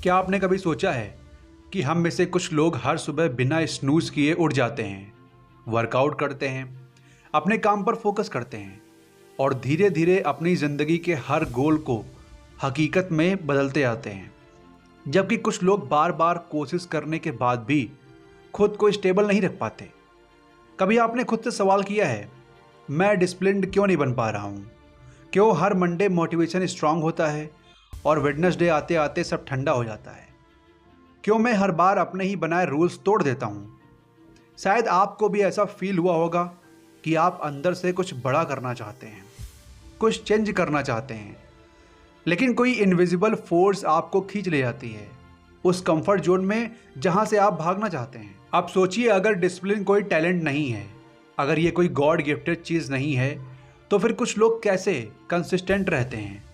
क्या आपने कभी सोचा है कि हम में से कुछ लोग हर सुबह बिना स्नूज़ किए उठ जाते हैं, वर्कआउट करते हैं, अपने काम पर फोकस करते हैं और धीरे धीरे अपनी ज़िंदगी के हर गोल को हकीकत में बदलते आते हैं। जबकि कुछ लोग बार बार कोशिश करने के बाद भी खुद को स्टेबल नहीं रख पाते। कभी आपने खुद से सवाल किया है, मैं डिसिप्लिन्ड क्यों नहीं बन पा रहा हूँ? क्यों हर मंडे मोटिवेशन स्ट्रांग होता है और वेडनेसडे आते आते सब ठंडा हो जाता है? क्यों मैं हर बार अपने ही बनाए रूल्स तोड़ देता हूँ? शायद आपको भी ऐसा फील हुआ होगा कि आप अंदर से कुछ बड़ा करना चाहते हैं, कुछ चेंज करना चाहते हैं, लेकिन कोई इनविजिबल फोर्स आपको खींच ले जाती है उस कंफर्ट जोन में जहां से आप भागना चाहते हैं। आप सोचिए, अगर डिसिप्लिन कोई टैलेंट नहीं है, अगर ये कोई गॉड गिफ्टेड चीज़ नहीं है, तो फिर कुछ लोग कैसे कंसिस्टेंट रहते हैं?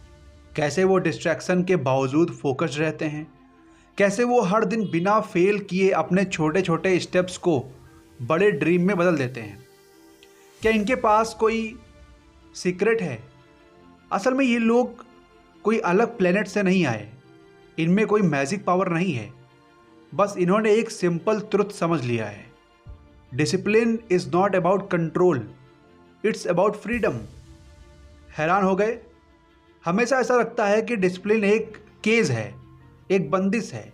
कैसे वो डिस्ट्रैक्शन के बावजूद फोकस्ड रहते हैं? कैसे वो हर दिन बिना फेल किए अपने छोटे छोटे स्टेप्स को बड़े ड्रीम में बदल देते हैं? क्या इनके पास कोई सीक्रेट है? असल में ये लोग कोई अलग प्लेनेट से नहीं आए, इनमें कोई मैजिक पावर नहीं है। बस इन्होंने एक सिंपल ट्रुथ समझ लिया है, discipline is not about control, it's about freedom. हैरान हो गए? हमेशा ऐसा लगता है कि डिसिप्लिन एक केज है, एक बंदिश है,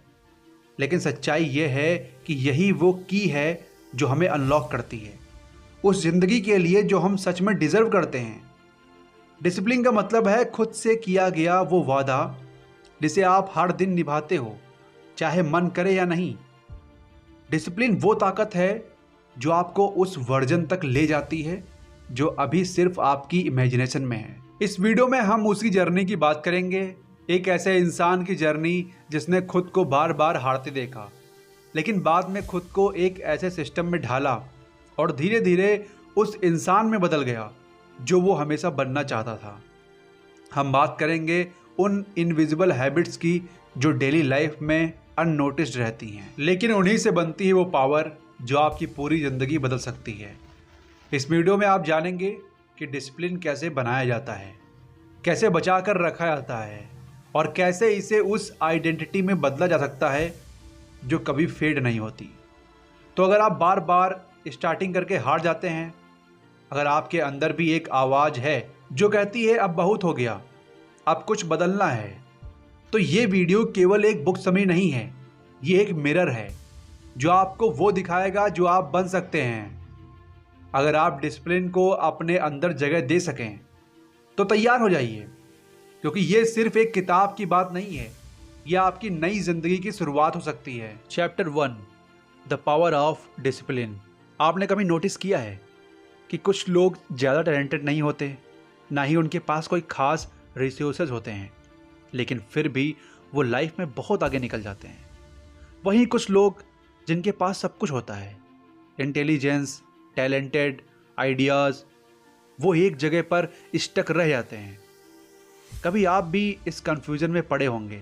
लेकिन सच्चाई यह है कि यही वो की है जो हमें अनलॉक करती है उस जिंदगी के लिए जो हम सच में डिजर्व करते हैं। डिसिप्लिन का मतलब है खुद से किया गया वो वादा जिसे आप हर दिन निभाते हो, चाहे मन करे या नहीं। डिसिप्लिन वो ताकत है जो आपको उस वर्जन तक ले जाती है जो अभी सिर्फ आपकी इमेजिनेशन में है। इस वीडियो में हम उसी जर्नी की बात करेंगे, एक ऐसे इंसान की जर्नी जिसने खुद को बार बार हारते देखा, लेकिन बाद में खुद को एक ऐसे सिस्टम में ढाला और धीरे धीरे उस इंसान में बदल गया जो वो हमेशा बनना चाहता था। हम बात करेंगे उन इनविजिबल हैबिट्स की जो डेली लाइफ में अननोटिस्ड रहती हैं, लेकिन उन्हीं से बनती है वो पावर जो आपकी पूरी ज़िंदगी बदल सकती है। इस वीडियो में आप जानेंगे कि डिसिप्लिन कैसे बनाया जाता है, कैसे बचा कर रखा जाता है और कैसे इसे उस आइडेंटिटी में बदला जा सकता है जो कभी फेड नहीं होती। तो अगर आप बार बार स्टार्टिंग करके हार जाते हैं, अगर आपके अंदर भी एक आवाज़ है जो कहती है अब बहुत हो गया, अब कुछ बदलना है, तो ये वीडियो केवल एक बुक समरी नहीं है, ये एक मिरर है जो आपको वो दिखाएगा जो आप बन सकते हैं। अगर आप डिसिप्लिन को अपने अंदर जगह दे सकें तो तैयार हो जाइए, क्योंकि ये सिर्फ एक किताब की बात नहीं है, यह आपकी नई जिंदगी की शुरुआत हो सकती है। Chapter 1, the power of discipline. आपने कभी नोटिस किया है कि कुछ लोग ज़्यादा टैलेंटेड नहीं होते, ना ही उनके पास कोई खास रिसोर्सेज होते हैं, लेकिन फिर भी वो लाइफ में बहुत आगे निकल जाते हैं। वहीं कुछ लोग जिनके पास सब कुछ होता है, इंटेलिजेंस, टैलेंटेड, आइडियाज़, वो एक जगह पर स्टक रह जाते हैं। कभी आप भी इस कंफ्यूजन में पड़े होंगे,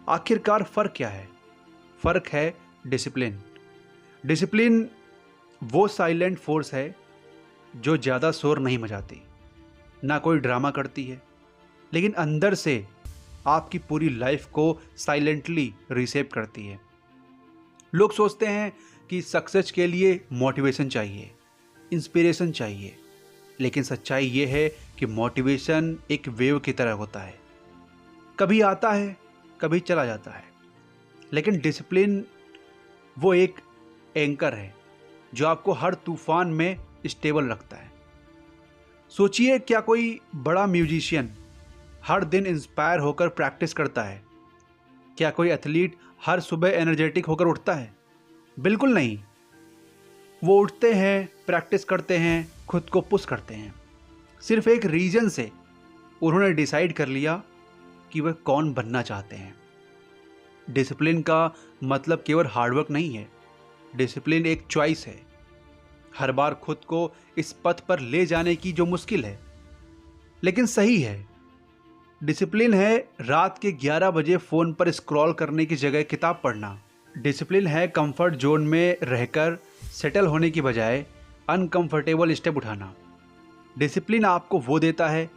आखिरकार फ़र्क क्या है? फ़र्क है डिसिप्लिन। डिसिप्लिन वो साइलेंट फोर्स है जो ज़्यादा शोर नहीं मचाती, ना कोई ड्रामा करती है, लेकिन अंदर से आपकी पूरी लाइफ को साइलेंटली रीशेप करती है। लोग सोचते हैं कि सक्सेस के लिए मोटिवेशन चाहिए, इंस्पिरेशन चाहिए, लेकिन सच्चाई ये है कि मोटिवेशन एक वेव की तरह होता है, कभी आता है, कभी चला जाता है, लेकिन डिसिप्लिन वो एक एंकर है जो आपको हर तूफान में स्टेबल रखता है। सोचिए, क्या कोई बड़ा म्यूजिशियन हर दिन इंस्पायर होकर प्रैक्टिस करता है? क्या कोई एथलीट हर सुबह एनर्जेटिक होकर उठता है? बिल्कुल नहीं। वो उठते हैं, प्रैक्टिस करते हैं, खुद को पुश करते हैं, सिर्फ एक रीजन से उन्होंने डिसाइड कर लिया कि वह कौन बनना चाहते हैं। डिसिप्लिन का मतलब केवल हार्डवर्क नहीं है, डिसिप्लिन एक चॉइस है, हर बार खुद को इस पथ पर ले जाने की जो मुश्किल है लेकिन सही है। डिसिप्लिन है रात के 11 बजे फ़ोन पर स्क्रॉल करने की जगह किताब पढ़ना। डिसिप्लिन है कंफर्ट जोन में रहकर सेटल होने की बजाय अनकंफर्टेबल स्टेप उठाना। डिसिप्लिन आपको वो देता है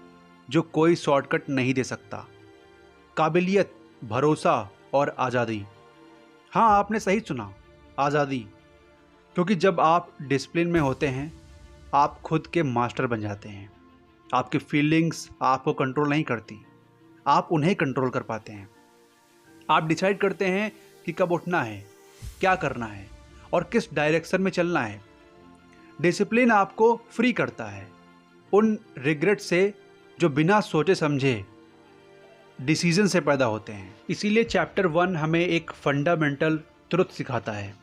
जो कोई शॉर्टकट नहीं दे सकता। काबिलियत, भरोसा और आज़ादी। हाँ, आपने सही सुना, आज़ादी। क्योंकि जब आप डिसिप्लिन में होते हैं, आप खुद के मास्टर बन जाते हैं। आपकी फीलिंग्स आपको कंट्रोल नहीं करती, आप उन्हें कंट्रोल कर पाते हैं। आप डिसाइड करते हैं कि कब उठना है, क्या करना है और किस डायरेक्शन में चलना है। डिसिप्लिन आपको फ्री करता है उन रिग्रेट से जो बिना सोचे समझे डिसीजन से पैदा होते हैं। इसीलिए चैप्टर 1 हमें एक फंडामेंटल ट्रुथ सिखाता है।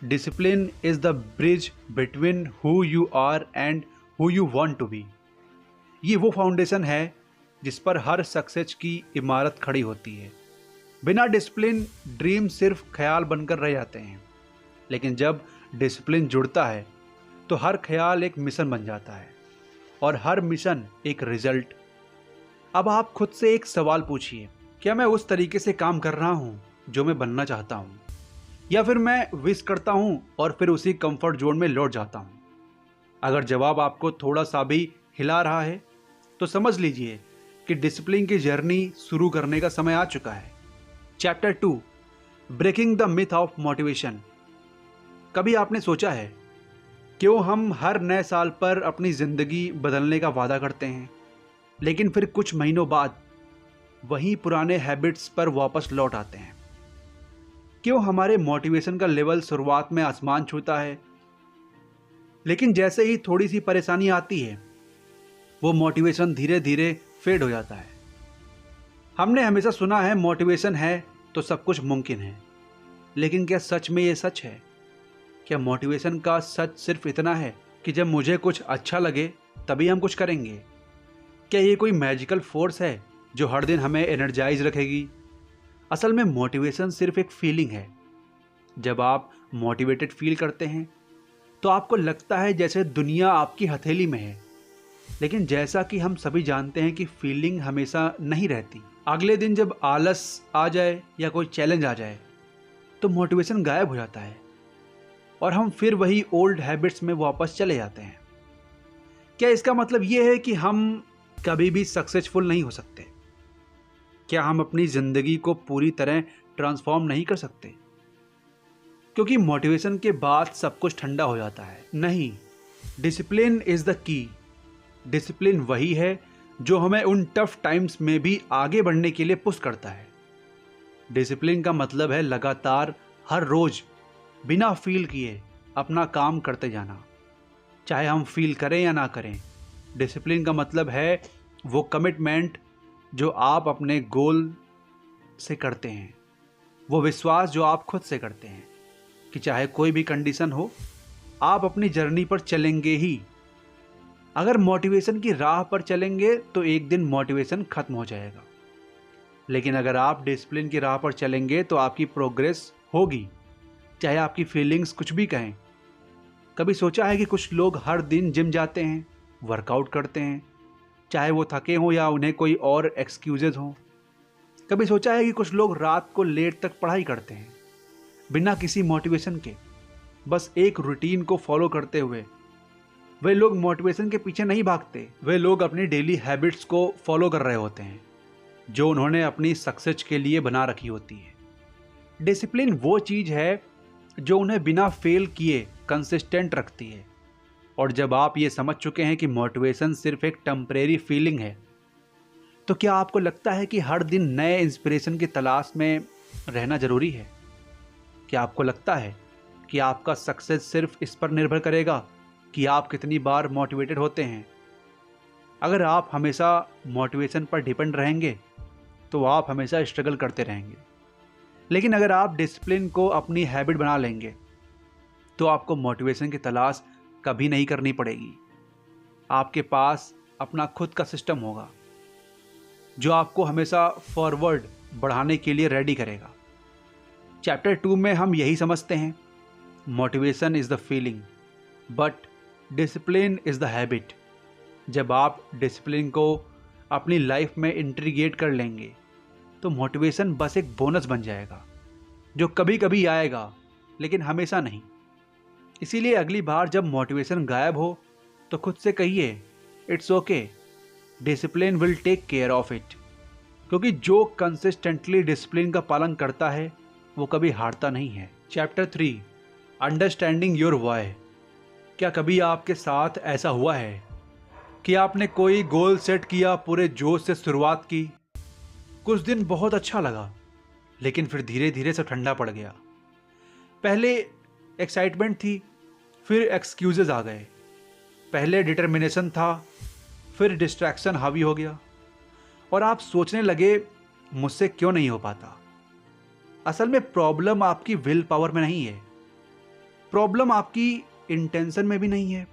Discipline is the bridge between who you are and who you want to be. ये वो फाउंडेशन है जिस पर हर सक्सेस की इमारत खड़ी होती है। बिना डिसिप्लिन ड्रीम सिर्फ ख्याल बनकर रह जाते हैं, लेकिन जब डिसिप्लिन जुड़ता है तो हर ख्याल एक मिशन बन जाता है और हर मिशन एक रिजल्ट। अब आप खुद से एक सवाल पूछिए, क्या मैं उस तरीके से काम कर रहा हूँ जो मैं बनना चाहता हूँ, या फिर मैं विश करता हूँ और फिर उसी कंफर्ट जोन में लौट जाता हूँ? अगर जवाब आपको थोड़ा सा भी हिला रहा है तो समझ लीजिए कि डिसिप्लिन की जर्नी शुरू करने का समय आ चुका है। Chapter 2, breaking the myth of motivation. कभी आपने सोचा है क्यों हम हर नए साल पर अपनी ज़िंदगी बदलने का वादा करते हैं, लेकिन फिर कुछ महीनों बाद वही पुराने हैबिट्स पर वापस लौट आते हैं? क्यों हमारे मोटिवेशन का लेवल शुरुआत में आसमान छूता है, लेकिन जैसे ही थोड़ी सी परेशानी आती है वो मोटिवेशन धीरे धीरे फेड हो जाता है? हमने हमेशा सुना है मोटिवेशन है तो सब कुछ मुमकिन है, लेकिन क्या सच में ये सच है? क्या मोटिवेशन का सच सिर्फ इतना है कि जब मुझे कुछ अच्छा लगे तभी हम कुछ करेंगे? क्या ये कोई मैजिकल फोर्स है जो हर दिन हमें एनर्जाइज रखेगी? असल में मोटिवेशन सिर्फ एक फीलिंग है। जब आप मोटिवेटेड फील करते हैं तो आपको लगता है जैसे दुनिया आपकी हथेली में है, लेकिन जैसा कि हम सभी जानते हैं कि फीलिंग हमेशा नहीं रहती। अगले दिन जब आलस आ जाए या कोई चैलेंज आ जाए तो मोटिवेशन गायब हो जाता है और हम फिर वही ओल्ड हैबिट्स में वापस चले जाते हैं। क्या इसका मतलब ये है कि हम कभी भी सक्सेसफुल नहीं हो सकते? क्या हम अपनी ज़िंदगी को पूरी तरह ट्रांसफॉर्म नहीं कर सकते क्योंकि मोटिवेशन के बाद सब कुछ ठंडा हो जाता है? नहीं, discipline is the key. Discipline वही है जो हमें उन टफ टाइम्स में भी आगे बढ़ने के लिए पुश करता है। डिसिप्लिन का मतलब है लगातार हर रोज़ बिना फील किए अपना काम करते जाना, चाहे हम फील करें या ना करें। डिसिप्लिन का मतलब है वो कमिटमेंट जो आप अपने गोल से करते हैं, वो विश्वास जो आप खुद से करते हैं कि चाहे कोई भी कंडीशन हो आप अपनी जर्नी पर चलेंगे ही। अगर मोटिवेशन की राह पर चलेंगे तो एक दिन मोटिवेशन खत्म हो जाएगा, लेकिन अगर आप डिसिप्लिन की राह पर चलेंगे तो आपकी प्रोग्रेस होगी, चाहे आपकी फीलिंग्स कुछ भी कहें। कभी सोचा है कि कुछ लोग हर दिन जिम जाते हैं, वर्कआउट करते हैं, चाहे वो थके हों या उन्हें कोई और एक्सक्यूजेज हों? कभी सोचा है कि कुछ लोग रात को लेट तक पढ़ाई करते हैं बिना किसी मोटिवेशन के, बस एक रूटीन को फॉलो करते हुए? वे लोग मोटिवेशन के पीछे नहीं भागते, वे लोग अपनी डेली हैबिट्स को फॉलो कर रहे होते हैं जो उन्होंने अपनी सक्सेस के लिए बना रखी होती है। डिसिप्लिन वो चीज़ है जो उन्हें बिना फेल किए कंसिस्टेंट रखती है। और जब आप ये समझ चुके हैं कि मोटिवेशन सिर्फ एक टेम्परेरी फीलिंग है, तो क्या आपको लगता है कि हर दिन नए इंस्पिरेशन की तलाश में रहना ज़रूरी है? क्या आपको लगता है कि आपका सक्सेस सिर्फ इस पर निर्भर करेगा कि आप कितनी बार मोटिवेटेड होते हैं? अगर आप हमेशा मोटिवेशन पर डिपेंड रहेंगे तो आप हमेशा स्ट्रगल करते रहेंगे, लेकिन अगर आप डिसिप्लिन को अपनी हैबिट बना लेंगे तो आपको मोटिवेशन की तलाश कभी नहीं करनी पड़ेगी। आपके पास अपना खुद का सिस्टम होगा जो आपको हमेशा फॉरवर्ड बढ़ाने के लिए रेडी करेगा। चैप्टर 2 में हम यही समझते हैं, motivation is the feeling but discipline is the habit. जब आप डिसिप्लिन को अपनी लाइफ में इंटीग्रेट कर लेंगे तो मोटिवेशन बस एक बोनस बन जाएगा जो कभी कभी आएगा, लेकिन हमेशा नहीं। इसीलिए अगली बार जब मोटिवेशन गायब हो तो खुद से कहिए, it's okay, discipline will take care of it. क्योंकि जो कंसिस्टेंटली डिसिप्लिन का पालन करता है वो कभी हारता नहीं है। Chapter 3, understanding your why. क्या कभी आपके साथ ऐसा हुआ है कि आपने कोई गोल सेट किया, पूरे जोश से शुरुआत की, कुछ दिन बहुत अच्छा लगा, लेकिन फिर धीरे धीरे सब ठंडा पड़ गया। पहले एक्साइटमेंट थी, फिर एक्सक्यूजेज आ गए। पहले डिटर्मिनेशन था, फिर डिस्ट्रैक्शन हावी हो गया, और आप सोचने लगे मुझसे क्यों नहीं हो पाता। असल में प्रॉब्लम आपकी विल पावर में नहीं है, प्रॉब्लम आपकी इंटेंशन में भी नहीं है,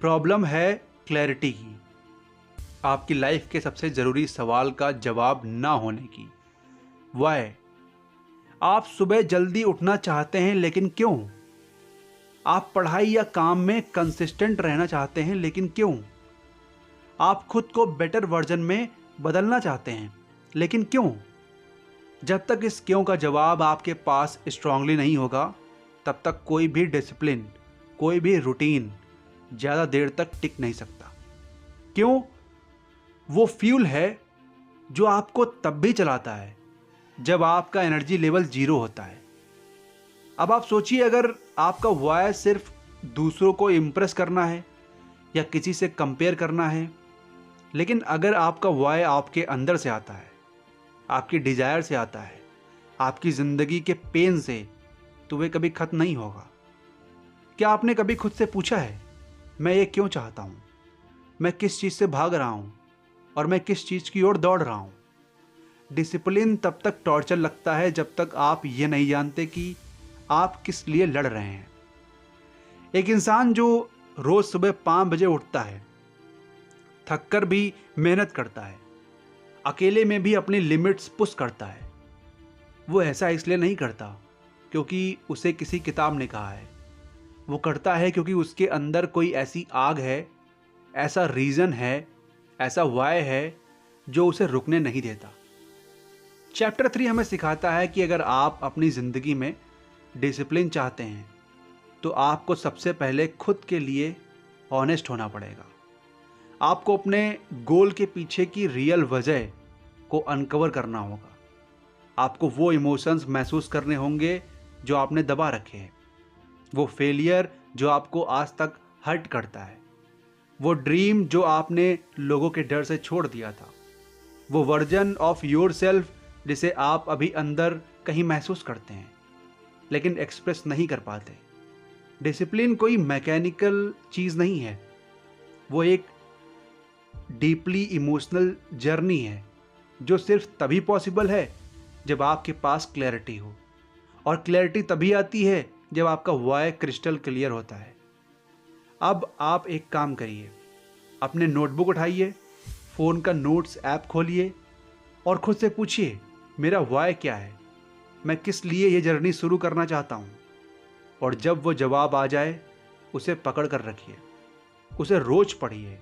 प्रॉब्लम है क्लैरिटी की, आपकी लाइफ के सबसे जरूरी सवाल का जवाब ना होने की। वाई? आप सुबह जल्दी उठना चाहते हैं, लेकिन क्यों? आप पढ़ाई या काम में कंसिस्टेंट रहना चाहते हैं, लेकिन क्यों? आप खुद को बेटर वर्जन में बदलना चाहते हैं, लेकिन क्यों? जब तक इस क्यों का जवाब आपके पास स्ट्रांगली नहीं होगा, तब तक कोई भी डिसिप्लिन, कोई भी रूटीन ज़्यादा देर तक टिक नहीं सकता। क्यों? वो फ्यूल है जो आपको तब भी चलाता है जब आपका एनर्जी लेवल 0 होता है। अब आप सोचिए, अगर आपका वाई सिर्फ दूसरों को इम्प्रेस करना है या किसी से कंपेयर करना है, लेकिन अगर आपका वाई आपके अंदर से आता है, आपकी डिजायर से आता है, आपकी ज़िंदगी के पेन से, तो वे कभी खत्म नहीं होगा। क्या आपने कभी खुद से पूछा है, मैं ये क्यों चाहता हूँ, मैं किस चीज़ से भाग रहा हूँ, और मैं किस चीज़ की ओर दौड़ रहा हूँ? डिसिप्लिन तब तक टॉर्चर लगता है जब तक आप ये नहीं जानते कि आप किस लिए लड़ रहे हैं। एक इंसान जो रोज़ सुबह 5 बजे उठता है, थककर भी मेहनत करता है, अकेले में भी अपनी लिमिट्स पुश करता है, वो ऐसा इसलिए नहीं करता क्योंकि उसे किसी किताब ने कहा है। वो करता है क्योंकि उसके अंदर कोई ऐसी आग है, ऐसा रीज़न है, ऐसा वाई है जो उसे रुकने नहीं देता। चैप्टर 3 हमें सिखाता है कि अगर आप अपनी ज़िंदगी में डिसिप्लिन चाहते हैं, तो आपको सबसे पहले खुद के लिए ऑनेस्ट होना पड़ेगा। आपको अपने गोल के पीछे की रियल वजह को अनकवर करना होगा। आपको वो इमोशंस महसूस करने होंगे जो आपने दबा रखे हैं, वो फेलियर जो आपको आज तक हर्ट करता है, वो ड्रीम जो आपने लोगों के डर से छोड़ दिया था, वो वर्जन ऑफ योर सेल्फ जिसे आप अभी अंदर कहीं महसूस करते हैं लेकिन एक्सप्रेस नहीं कर पाते। डिसिप्लिन कोई मैकेनिकल चीज़ नहीं है, वो एक डीपली इमोशनल जर्नी है जो सिर्फ तभी पॉसिबल है जब आपके पास क्लैरिटी हो, और क्लैरिटी तभी आती है जब आपका वाई क्रिस्टल क्लियर होता है। अब आप एक काम करिए, अपने नोटबुक उठाइए, फ़ोन का नोट्स ऐप खोलिए और खुद से पूछिए, मेरा वाई क्या है, मैं किस लिए ये जर्नी शुरू करना चाहता हूँ। और जब वो जवाब आ जाए, उसे पकड़ कर रखिए, उसे रोज पढ़िए,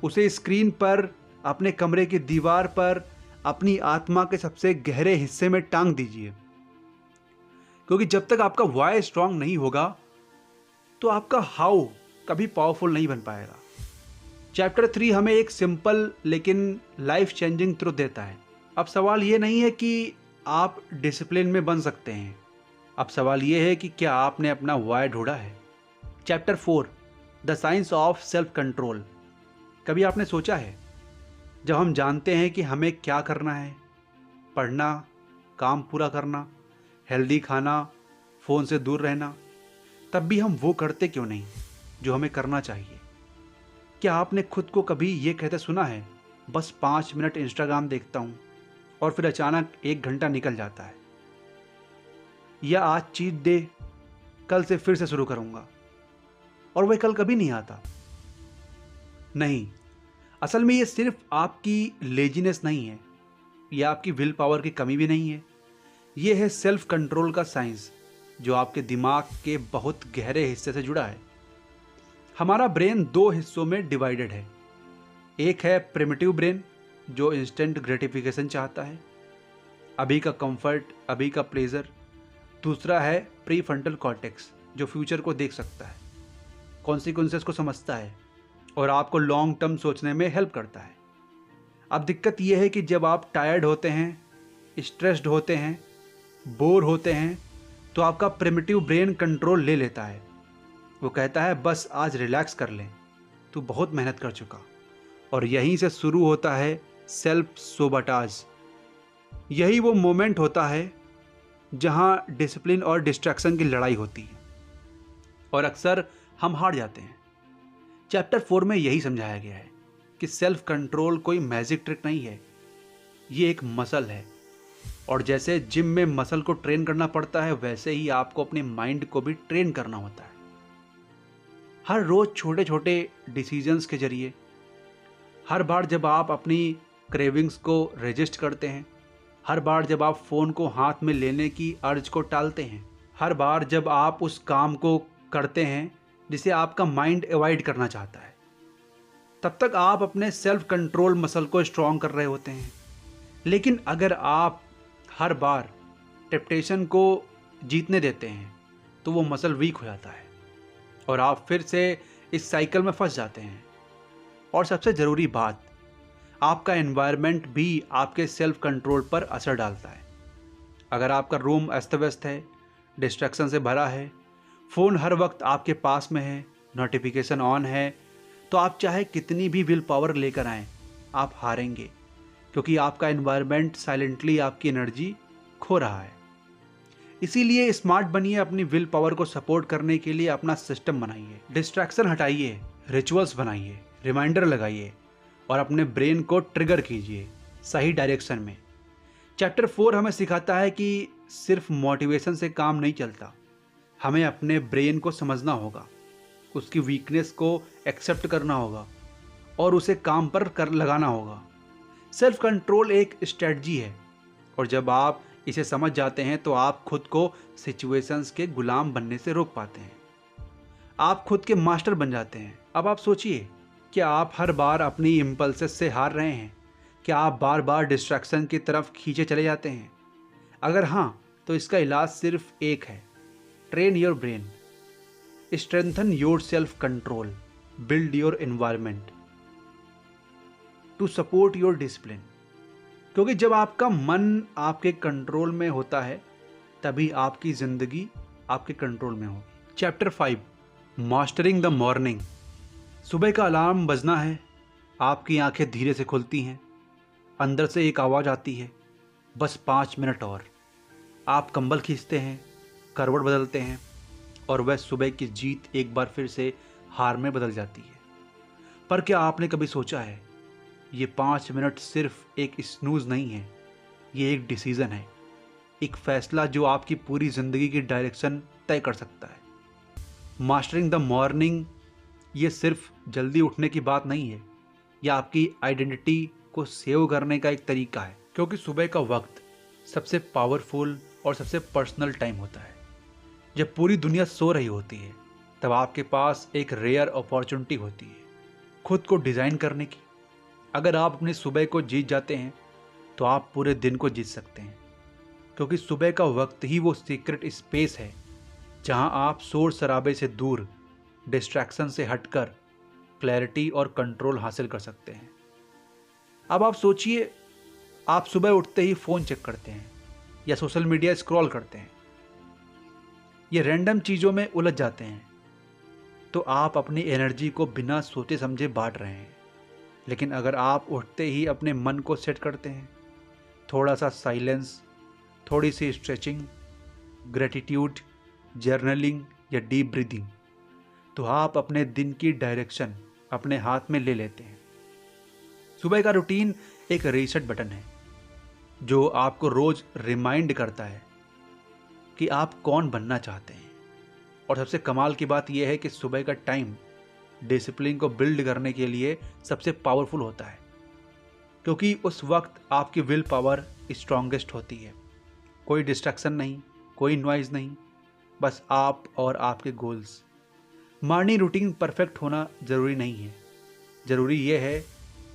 उसे स्क्रीन पर, अपने कमरे की दीवार पर, अपनी आत्मा के सबसे गहरे हिस्से में टांग दीजिए। क्योंकि जब तक आपका वाई स्ट्रांग नहीं होगा, तो आपका हाउ कभी पावरफुल नहीं बन पाएगा। चैप्टर 3 हमें एक सिंपल लेकिन लाइफ चेंजिंग ट्रुथ देता है। अब सवाल ये नहीं है कि आप डिसिप्लिन में बन सकते हैं, अब सवाल ये है कि क्या आपने अपना वाई ढूंढा है। Chapter 4, the science of self control. कभी आपने सोचा है, जब हम जानते हैं कि हमें क्या करना है, पढ़ना, काम पूरा करना, हेल्दी खाना, फ़ोन से दूर रहना, तब भी हम वो करते क्यों नहीं जो हमें करना चाहिए? क्या आपने खुद को कभी ये कहते सुना है, बस 5 मिनट इंस्टाग्राम देखता हूँ, और फिर अचानक 1 घंटा निकल जाता है? या आज चीट डे, कल से फिर से शुरू करूँगा, और वह कल कभी नहीं आता? नहीं, असल में ये सिर्फ आपकी लेजीनेस नहीं है, ये आपकी विल पावर की कमी भी नहीं है, ये है सेल्फ कंट्रोल का साइंस जो आपके दिमाग के बहुत गहरे हिस्से से जुड़ा है। हमारा ब्रेन 2 हिस्सों में डिवाइडेड है। एक है प्रिमिटिव ब्रेन जो इंस्टेंट ग्रेटिफिकेशन चाहता है, अभी का कंफर्ट, अभी का प्लेजर। दूसरा है प्रीफ्रंटल कॉर्टेक्स जो फ्यूचर को देख सकता है, कॉन्सिक्वेंसेस को समझता है और आपको लॉन्ग टर्म सोचने में हेल्प करता है। अब दिक्कत यह है कि जब आप टायर्ड होते हैं, स्ट्रेस्ड होते हैं, बोर होते हैं, तो आपका प्रिमिटिव ब्रेन कंट्रोल ले लेता है। वो कहता है बस आज रिलैक्स कर लें, तू बहुत मेहनत कर चुका। और यहीं से शुरू होता है सेल्फ सोबाटाज। यही वो मोमेंट होता है जहां डिसिप्लिन और डिस्ट्रैक्शन की लड़ाई होती है और अक्सर हम हार जाते हैं। चैप्टर 4 में यही समझाया गया है कि सेल्फ कंट्रोल कोई मैजिक ट्रिक नहीं है, ये एक मसल है। और जैसे जिम में मसल को ट्रेन करना पड़ता है, वैसे ही आपको अपने माइंड को भी ट्रेन करना होता है। हर रोज छोटे छोटे डिसीजंस के जरिए, हर बार जब आप अपनी क्रेविंग्स को रजिस्ट करते हैं, हर बार जब आप फ़ोन को हाथ में लेने की अर्ज को टालते हैं, हर बार जब आप उस काम को करते हैं जिसे आपका माइंड अवॉइड करना चाहता है, तब तक आप अपने सेल्फ कंट्रोल मसल को स्ट्रॉन्ग कर रहे होते हैं। लेकिन अगर आप हर बार टेम्पटेशन को जीतने देते हैं, तो वो मसल वीक हो जाता है और आप फिर से इस साइकिल में फंस जाते हैं। और सबसे ज़रूरी बात, आपका एनवायरनमेंट भी आपके सेल्फ कंट्रोल पर असर डालता है। अगर आपका रूम अस्त व्यस्त है, डिस्ट्रैक्शन से भरा है, फ़ोन हर वक्त आपके पास में है, नोटिफिकेशन ऑन है, तो आप चाहे कितनी भी विल पावर लेकर आएँ, आप हारेंगे, क्योंकि आपका एनवायरनमेंट साइलेंटली आपकी एनर्जी खो रहा है। इसीलिए स्मार्ट बनिए, अपनी विल पावर को सपोर्ट करने के लिए अपना सिस्टम बनाइए, डिस्ट्रैक्शन हटाइए, रिचुअल्स बनाइए, रिमाइंडर लगाइए और अपने ब्रेन को ट्रिगर कीजिए सही डायरेक्शन में। चैप्टर 4 हमें सिखाता है कि सिर्फ मोटिवेशन से काम नहीं चलता, हमें अपने ब्रेन को समझना होगा, उसकी वीकनेस को एक्सेप्ट करना होगा और उसे काम पर कर लगाना होगा। सेल्फ कंट्रोल एक स्ट्रेटजी है और जब आप इसे समझ जाते हैं तो आप खुद को सिचुएशंस के गुलाम बनने से रोक पाते हैं। आप खुद के मास्टर बन जाते हैं। अब आप सोचिए, क्या आप हर बार अपनी इम्पल्सेस से हार रहे हैं? क्या आप बार बार डिस्ट्रैक्शन की तरफ खींचे चले जाते हैं? अगर हाँ, तो इसका इलाज सिर्फ एक है, train your brain, strengthen your self control, build your environment to support your discipline. क्योंकि जब आपका मन आपके कंट्रोल में होता है, तभी आपकी ज़िंदगी आपके कंट्रोल में होगी। Chapter 5, mastering the morning. सुबह का अलार्म बजना है, आपकी आंखें धीरे से खुलती हैं, अंदर से एक आवाज़ आती है, बस 5 मिनट और। आप कंबल खींचते हैं, करवट बदलते हैं और वह सुबह की जीत एक बार फिर से हार में बदल जाती है। पर क्या आपने कभी सोचा है, ये 5 मिनट सिर्फ एक स्नूज नहीं है, ये एक डिसीज़न है, एक फैसला जो आपकी पूरी ज़िंदगी की डायरेक्शन तय कर सकता है। मास्टरिंग द मॉर्निंग ये सिर्फ जल्दी उठने की बात नहीं है, यह आपकी आइडेंटिटी को सेव करने का एक तरीका है। क्योंकि सुबह का वक्त सबसे पावरफुल और सबसे पर्सनल टाइम होता है। जब पूरी दुनिया सो रही होती है, तब आपके पास एक रेयर अपॉर्चुनिटी होती है खुद को डिज़ाइन करने की। अगर आप अपनी सुबह को जीत जाते हैं, तो आप पूरे दिन को जीत सकते हैं। क्योंकि सुबह का वक्त ही वो सीक्रेट स्पेस है जहां आप शोर शराबे से दूर, डिस्ट्रैक्शन से हटकर क्लैरिटी और कंट्रोल हासिल कर सकते हैं। अब आप सोचिए, आप सुबह उठते ही फ़ोन चेक करते हैं या सोशल मीडिया स्क्रॉल करते हैं, ये रैंडम चीज़ों में उलझ जाते हैं, तो आप अपनी एनर्जी को बिना सोचे समझे बांट रहे हैं। लेकिन अगर आप उठते ही अपने मन को सेट करते हैं, थोड़ा सा साइलेंस, थोड़ी सी स्ट्रेचिंग, ग्रेटिट्यूड, जर्नलिंग या डीप ब्रीदिंग, तो आप अपने दिन की डायरेक्शन अपने हाथ में ले लेते हैं। सुबह का रूटीन एक रीसेट बटन है जो आपको रोज़ रिमाइंड करता है कि आप कौन बनना चाहते हैं। और सबसे कमाल की बात यह है कि सुबह का टाइम डिसिप्लिन को बिल्ड करने के लिए सबसे पावरफुल होता है, क्योंकि उस वक्त आपकी विल पावर स्ट्रॉन्गेस्ट होती है। कोई डिस्ट्रैक्शन नहीं, कोई नॉइज़ नहीं, बस आप और आपके गोल्स। मॉर्निंग रूटीन परफेक्ट होना ज़रूरी नहीं है, ज़रूरी यह है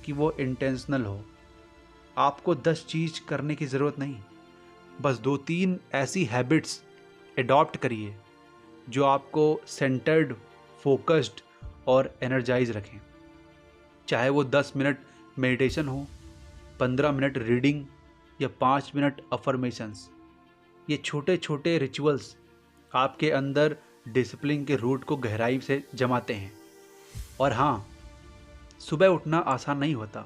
कि वो इंटेंशनल हो। आपको 10 चीज़ करने की ज़रूरत नहीं, बस 2-3 ऐसी हैबिट्स एडॉप्ट करिए जो आपको सेंटर्ड, फोकस्ड और एनर्जाइज रखें। चाहे वो 10 मिनट मेडिटेशन हो, 15 मिनट रीडिंग या 5 मिनट अफर्मेशंस। ये छोटे छोटे रिचुअल्स आपके अंदर डिसिप्लिन के रूट को गहराई से जमाते हैं। और हाँ, सुबह उठना आसान नहीं होता।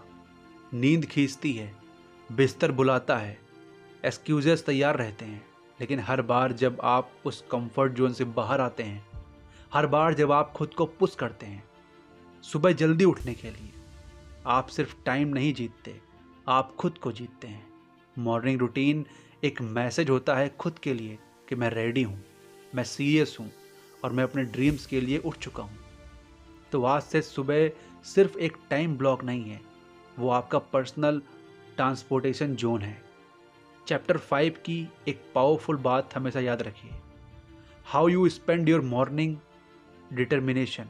नींद खींचती है, बिस्तर बुलाता है, एक्सक्यूजेस तैयार रहते हैं। लेकिन हर बार जब आप उस कंफर्ट जोन से बाहर आते हैं, हर बार जब आप खुद को पुश करते हैं सुबह जल्दी उठने के लिए, आप सिर्फ टाइम नहीं जीतते, आप खुद को जीतते हैं। मॉर्निंग रूटीन एक मैसेज होता है खुद के लिए कि मैं रेडी हूँ, मैं सीरियस हूँ और मैं अपने ड्रीम्स के लिए उठ चुका हूँ। तो आज से सुबह सिर्फ एक टाइम ब्लॉक नहीं है, वो आपका पर्सनल ट्रांसपोर्टेशन जोन है। चैप्टर 5 की एक पावरफुल बात हमेशा याद रखिए, how you spend your morning determination,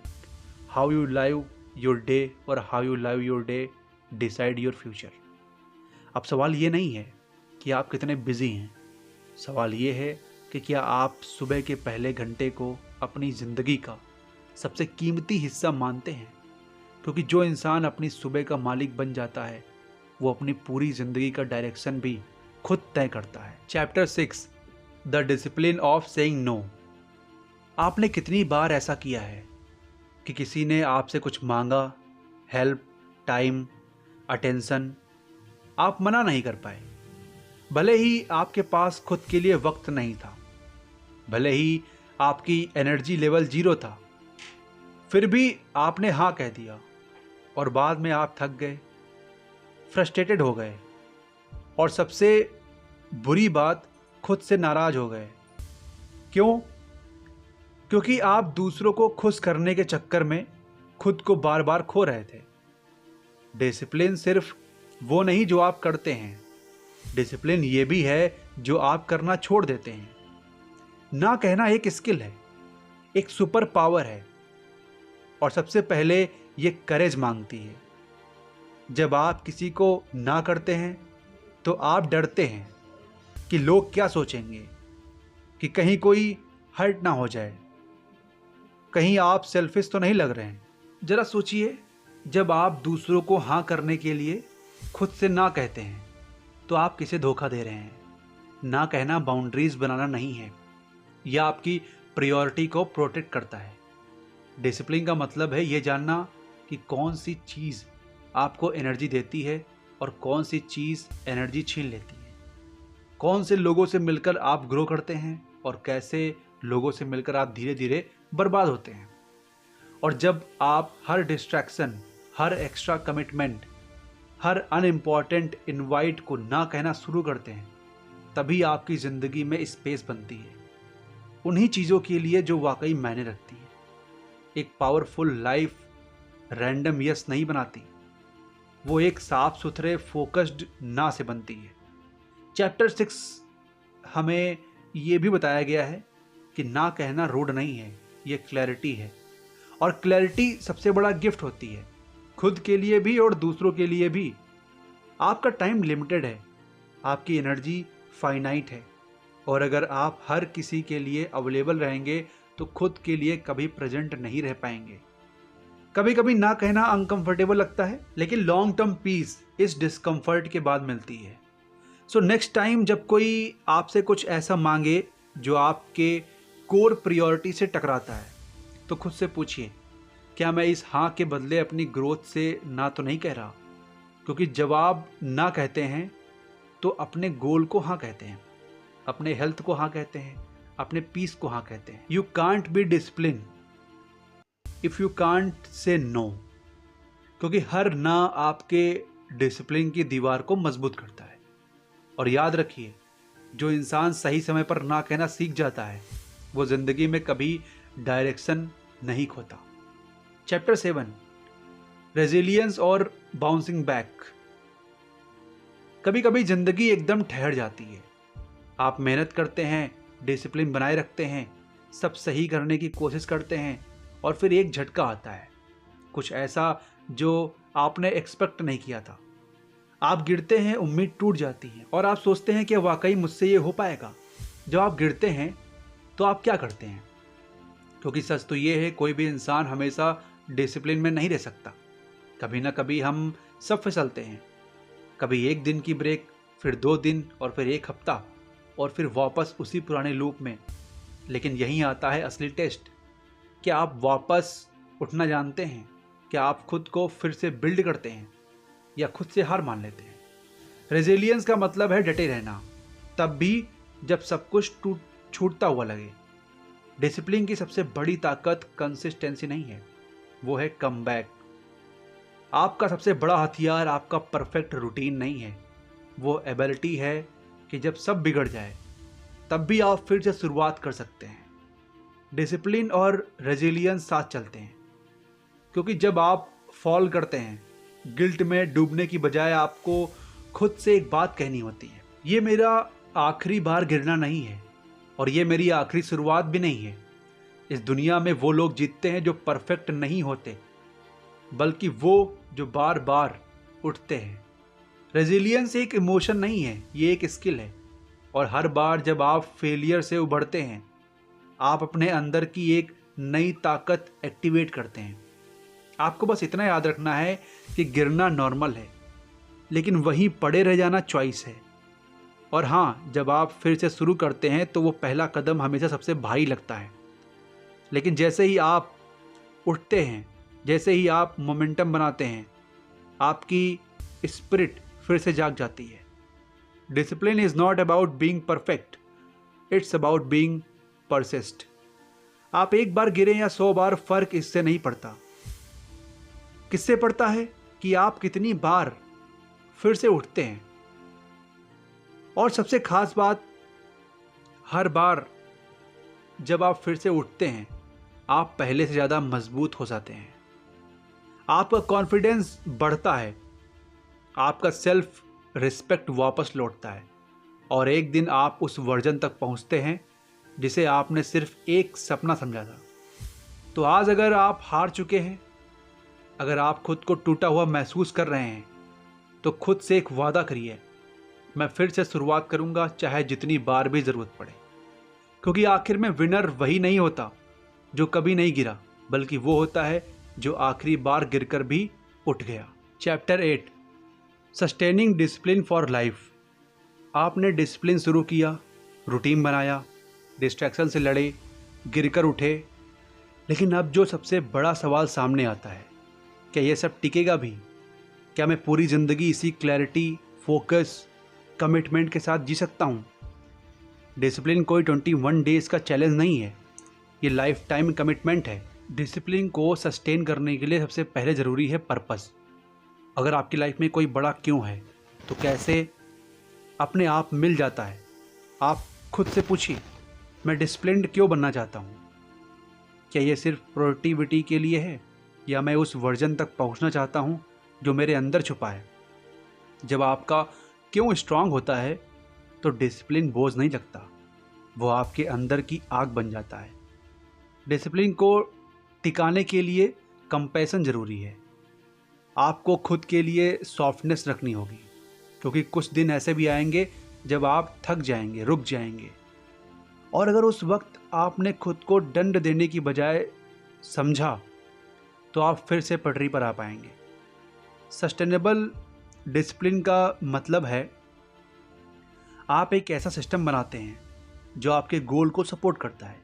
how you live your day और how you live your day decide your future. अब सवाल ये नहीं है कि आप कितने बिजी हैं, सवाल ये है कि क्या आप सुबह के पहले घंटे को अपनी ज़िंदगी का सबसे कीमती हिस्सा मानते हैं। क्योंकि जो इंसान अपनी सुबह का मालिक बन जाता है वो अपनी पूरी ज़िंदगी का डायरेक्शन भी खुद तय करता है। Chapter 6 the discipline of saying no. आपने कितनी बार ऐसा किया है कि किसी ने आपसे कुछ मांगा, हेल्प, टाइम, अटेंशन, आप मना नहीं कर पाए। भले ही आपके पास खुद के लिए वक्त नहीं था, भले ही आपकी एनर्जी लेवल 0 था, फिर भी आपने हाँ कह दिया और बाद में आप थक गए, फ्रस्ट्रेटेड हो गए और सबसे बुरी बात खुद से नाराज हो गए। क्यों? क्योंकि आप दूसरों को खुश करने के चक्कर में खुद को बार बार खो रहे थे। डिसिप्लिन सिर्फ वो नहीं जो आप करते हैं, डिसिप्लिन ये भी है जो आप करना छोड़ देते हैं। ना कहना एक स्किल है, एक सुपर पावर है और सबसे पहले ये करेज मांगती है। जब आप किसी को ना करते हैं तो आप डरते हैं कि लोग क्या सोचेंगे, कि कहीं कोई हर्ट ना हो जाए, कहीं आप सेल्फिश तो नहीं लग रहे हैं। जरा सोचिए, जब आप दूसरों को हाँ करने के लिए खुद से ना कहते हैं तो आप किसे धोखा दे रहे हैं। ना कहना बाउंड्रीज बनाना नहीं है, यह आपकी प्रायोरिटी को प्रोटेक्ट करता है। डिसिप्लिन का मतलब है ये जानना कि कौन सी चीज़ आपको एनर्जी देती है और कौन सी चीज़ एनर्जी छीन लेती है। कौन से लोगों से मिलकर आप ग्रो करते हैं और कैसे लोगों से मिलकर आप धीरे धीरे बर्बाद होते हैं। और जब आप हर डिस्ट्रैक्शन, हर एक्स्ट्रा कमिटमेंट, हर अनइम्पॉर्टेंट इनवाइट को ना कहना शुरू करते हैं, तभी आपकी ज़िंदगी में स्पेस बनती है उन्हीं चीज़ों के लिए जो वाकई मायने रखती है। एक पावरफुल लाइफ रैंडम यस नहीं बनाती, वो एक साफ सुथरे फोकस्ड ना से बनती है। चैप्टर 6 हमें ये भी बताया गया है कि ना कहना रूड नहीं है, ये क्लैरिटी है। और क्लैरिटी सबसे बड़ा गिफ्ट होती है, खुद के लिए भी और दूसरों के लिए भी। आपका टाइम लिमिटेड है, आपकी एनर्जी फाइनाइट है और अगर आप हर किसी के लिए अवेलेबल रहेंगे तो खुद के लिए कभी प्रेजेंट नहीं रह पाएंगे। कभी कभी ना कहना अनकंफर्टेबल लगता है, लेकिन लॉन्ग टर्म पीस इस डिस्कंफर्ट के बाद मिलती है। सो नेक्स्ट टाइम जब कोई आपसे कुछ ऐसा मांगे जो आपके कोर प्रायोरिटी से टकराता है, तो खुद से पूछिए, क्या मैं इस हाँ के बदले अपनी ग्रोथ से ना तो नहीं कह रहा। क्योंकि जब आप ना कहते हैं तो अपने गोल को हाँ कहते हैं, अपने हेल्थ को हाँ कहते हैं, अपने पीस को हाँ कहते हैं। You can't be discipline if you can't say no. क्योंकि हर ना आपके डिसिप्लिन की दीवार को मजबूत करता है। और याद रखिए, जो इंसान सही समय पर ना कहना सीख जाता है वो जिंदगी में कभी डायरेक्शन नहीं खोता। चैप्टर 7 रेजिलियंस और बाउंसिंग बैक। कभी कभी जिंदगी एकदम ठहर जाती है, आप मेहनत करते हैं, डिसिप्लिन बनाए रखते हैं, सब सही करने की कोशिश करते हैं और फिर एक झटका आता है, कुछ ऐसा जो आपने एक्सपेक्ट नहीं किया था। आप गिरते हैं, उम्मीद टूट जाती है और आप सोचते हैं कि वाकई मुझसे ये हो पाएगा। जब आप गिरते हैं तो आप क्या करते हैं? क्योंकि सच तो ये है, कोई भी इंसान हमेशा डिसिप्लिन में नहीं रह सकता। कभी ना कभी हम सब फिसलते हैं। कभी 1 दिन की ब्रेक, फिर 2 दिन और फिर 1 हफ्ता और फिर वापस उसी पुराने लूप में। लेकिन यहीं आता है असली टेस्ट। क्या आप वापस उठना जानते हैं? क्या आप खुद को फिर से बिल्ड करते हैं या खुद से हार मान लेते हैं? रेजिलियंस का मतलब है डटे रहना, तब भी जब सब कुछ छूटता हुआ लगे। डिसिप्लिन की सबसे बड़ी ताकत कंसिस्टेंसी नहीं है, वो है कमबैक। आपका सबसे बड़ा हथियार आपका परफेक्ट रूटीन नहीं है, वो एबिलिटी है कि जब सब बिगड़ जाए तब भी आप फिर से शुरुआत कर सकते हैं। डिसिप्लिन और रेजिलियंस साथ चलते हैं, क्योंकि जब आप फॉल करते हैं, गिल्ट में डूबने की बजाय आपको खुद से एक बात कहनी होती है, ये मेरा आखिरी बार गिरना नहीं है और ये मेरी आखिरी शुरुआत भी नहीं है। इस दुनिया में वो लोग जीतते हैं जो परफेक्ट नहीं होते, बल्कि वो जो बार बार उठते हैं। रेजिलियंस एक इमोशन नहीं है, ये एक स्किल है। और हर बार जब आप फेलियर से उभरते हैं, आप अपने अंदर की एक नई ताकत एक्टिवेट करते हैं। आपको बस इतना याद रखना है कि गिरना नॉर्मल है, लेकिन वहीं पड़े रह जाना चॉइस है। और हाँ, जब आप फिर से शुरू करते हैं तो वो पहला कदम हमेशा सबसे भारी लगता है, लेकिन जैसे ही आप उठते हैं, जैसे ही आप मोमेंटम बनाते हैं, आपकी स्पिरिट फिर से जाग जाती है। Discipline is not about being perfect, it's about being persist. आप एक बार गिरे या 100 बार, फर्क इससे नहीं पड़ता। किससे पड़ता है कि आप कितनी बार फिर से उठते हैं। और सबसे खास बात, हर बार जब आप फिर से उठते हैं, आप पहले से ज़्यादा मजबूत हो जाते हैं। आपका कॉन्फिडेंस बढ़ता है, आपका सेल्फ रिस्पेक्ट वापस लौटता है और एक दिन आप उस वर्जन तक पहुंचते हैं जिसे आपने सिर्फ एक सपना समझा था। तो आज अगर आप हार चुके हैं, अगर आप खुद को टूटा हुआ महसूस कर रहे हैं, तो खुद से एक वादा करिए, मैं फिर से शुरुआत करूंगा, चाहे जितनी बार भी ज़रूरत पड़े। क्योंकि आखिर में विनर वही नहीं होता जो कभी नहीं गिरा, बल्कि वो होता है जो आखिरी बार गिरकर भी उठ गया। Chapter 8, sustaining discipline for life. आपने डिसिप्लिन शुरू किया, रूटीन बनाया, डिस्ट्रैक्शन से लड़े, गिरकर उठे, लेकिन अब जो सबसे बड़ा सवाल सामने आता है, क्या ये सब टिकेगा भी? क्या मैं पूरी ज़िंदगी इसी क्लैरिटी, फोकस, कमिटमेंट के साथ जी सकता हूँ? डिसिप्लिन कोई 21 डेज़ का चैलेंज नहीं है, ये लाइफ टाइम कमिटमेंट है। डिसिप्लिन को सस्टेन करने के लिए सबसे पहले ज़रूरी है पर्पस। अगर आपकी लाइफ में कोई बड़ा क्यों है, तो कैसे अपने आप मिल जाता है। आप खुद से पूछिए, मैं डिसिप्लिन्ड क्यों बनना चाहता हूँ? क्या ये सिर्फ प्रोडक्टिविटी के लिए है, या मैं उस वर्जन तक पहुँचना चाहता हूँ जो मेरे अंदर छुपा है? जब आपका क्यों स्ट्रांग होता है, तो डिसिप्लिन बोझ नहीं लगता, वो आपके अंदर की आग बन जाता है। डिसिप्लिन को टिकाने के लिए कंपैशन ज़रूरी है। आपको खुद के लिए सॉफ्टनेस रखनी होगी, क्योंकि कुछ दिन ऐसे भी आएंगे जब आप थक जाएंगे, रुक जाएंगे। और अगर उस वक्त आपने खुद को दंड देने की बजाय समझा, तो आप फिर से पटरी पर आ पाएंगे। सस्टेनेबल डिसिप्लिन का मतलब है आप एक ऐसा सिस्टम बनाते हैं जो आपके गोल को सपोर्ट करता है।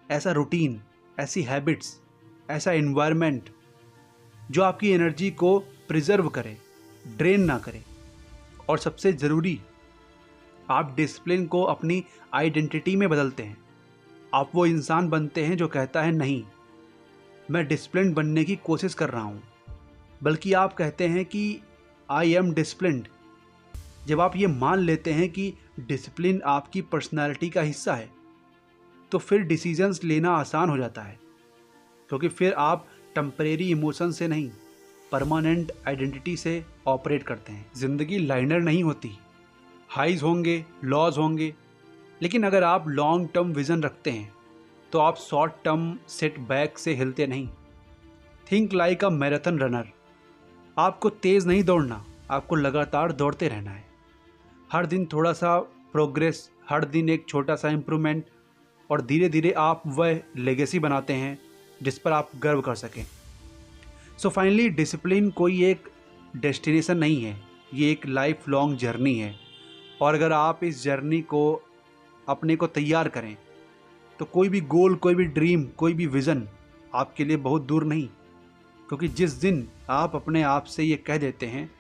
ऐसा रूटीन, ऐसी हैबिट्स, ऐसा एनवायरनमेंट जो आपकी एनर्जी को प्रिजर्व करे, ड्रेन ना करे। और सबसे ज़रूरी, आप डिसिप्लिन को अपनी आइडेंटिटी में बदलते हैं। आप वो इंसान बनते हैं जो कहता है, नहीं मैं डिसिप्लिन बनने की कोशिश कर रहा हूँ, बल्कि आप कहते हैं कि आई एम डिसिप्लिन्ड। जब आप ये मान लेते हैं कि डिसिप्लिन आपकी पर्सनालिटी का हिस्सा है, तो फिर डिसीजंस लेना आसान हो जाता है, क्योंकि फिर आप टेम्परेरी इमोशन से नहीं, परमानेंट आइडेंटिटी से ऑपरेट करते हैं। ज़िंदगी लाइनर नहीं होती, हाइज होंगे, लॉज होंगे, लेकिन अगर आप लॉन्ग टर्म विज़न रखते हैं, तो आप शॉर्ट टर्म सेटबैक से हिलते नहीं। Think like a marathon runner. आपको तेज़ नहीं दौड़ना, आपको लगातार दौड़ते रहना है। हर दिन थोड़ा सा प्रोग्रेस, हर दिन एक छोटा सा इम्प्रूवमेंट, और धीरे धीरे आप वह लेगेसी बनाते हैं जिस पर आप गर्व कर सकें। सो फाइनली, डिसिप्लिन कोई एक डेस्टिनेशन नहीं है, ये एक लाइफ लॉन्ग जर्नी है, और अगर आप इस जर्नी को अपने को तैयार करें तो कोई भी गोल, कोई भी ड्रीम, कोई भी विज़न आपके लिए बहुत दूर नहीं। क्योंकि जिस दिन आप अपने आप से ये कह देते हैं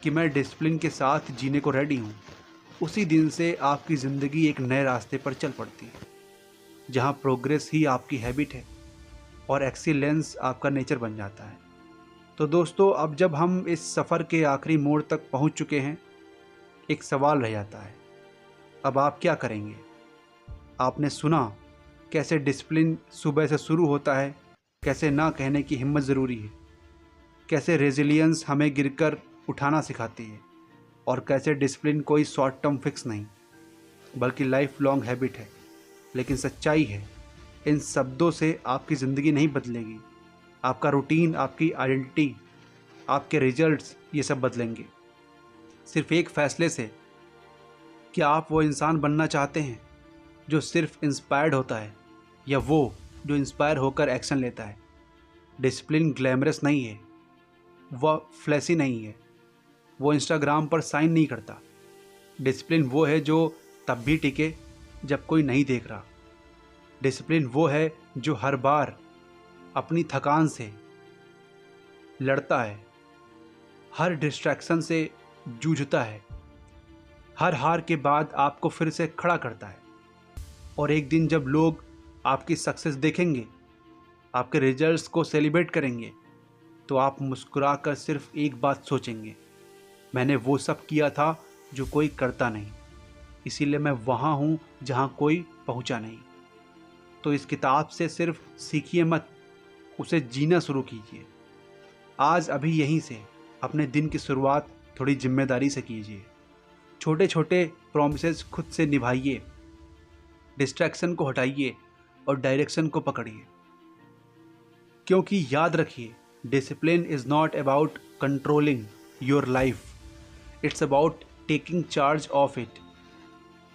कि मैं डिसिप्लिन के साथ जीने को रेडी हूँ, उसी दिन से आपकी ज़िंदगी एक नए रास्ते पर चल पड़ती है, जहाँ प्रोग्रेस ही आपकी हैबिट है और एक्सीलेंस आपका नेचर बन जाता है। तो दोस्तों, अब जब हम इस सफ़र के आखिरी मोड़ तक पहुँच चुके हैं, एक सवाल रह जाता है, अब आप क्या करेंगे? आपने सुना कैसे डिसिप्लिन सुबह से शुरू होता है, कैसे ना कहने की हिम्मत ज़रूरी है, कैसे रेजिलियंस हमें गिरकर उठाना सिखाती है, और कैसे डिसिप्लिन कोई शॉर्ट टर्म फिक्स नहीं बल्कि लाइफ लॉन्ग हैबिट है। लेकिन सच्चाई है, इन शब्दों से आपकी ज़िंदगी नहीं बदलेगी। आपका रूटीन, आपकी आइडेंटिटी, आपके रिजल्ट्स, ये सब बदलेंगे सिर्फ एक फ़ैसले से। क्या आप वो इंसान बनना चाहते हैं जो सिर्फ इंस्पायर्ड होता है, या वो जो इंस्पायर होकर एक्शन लेता है? डिसिप्लिन ग्लैमरस नहीं है, वह फ्लैसी नहीं है, वो इंस्टाग्राम पर साइन नहीं करता। डिसिप्लिन वो है जो तब भी टिके जब कोई नहीं देख रहा। डिसिप्लिन वो है जो हर बार अपनी थकान से लड़ता है, हर डिस्ट्रैक्शन से जूझता है, हर हार के बाद आपको फिर से खड़ा करता है। और एक दिन जब लोग आपकी सक्सेस देखेंगे, आपके रिजल्ट्स को सेलिब्रेट करेंगे, तो आप मुस्कुराकर सिर्फ एक बात सोचेंगे, मैंने वो सब किया था जो कोई करता नहीं, इसीलिए मैं वहाँ हूँ जहाँ कोई पहुँचा नहीं। तो इस किताब से सिर्फ सीखिए मत, उसे जीना शुरू कीजिए। आज अभी यहीं से अपने दिन की शुरुआत थोड़ी जिम्मेदारी से कीजिए। छोटे छोटे प्रॉमिसेस खुद से निभाइए, डिस्ट्रैक्शन को हटाइए और डायरेक्शन को पकड़िए। क्योंकि याद रखिए, discipline is not about controlling your life, it's about taking charge of it.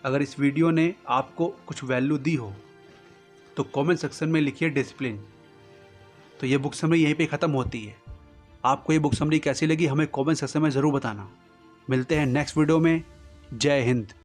अगर इस वीडियो ने आपको कुछ वैल्यू दी हो तो कमेंट सेक्शन में लिखिए डिसिप्लिन। तो ये बुक समरी यहीं पे ख़त्म होती है। आपको ये बुक समरी कैसी लगी हमें कमेंट सेक्शन में ज़रूर बताना। मिलते हैं नेक्स्ट वीडियो में। जय हिंद।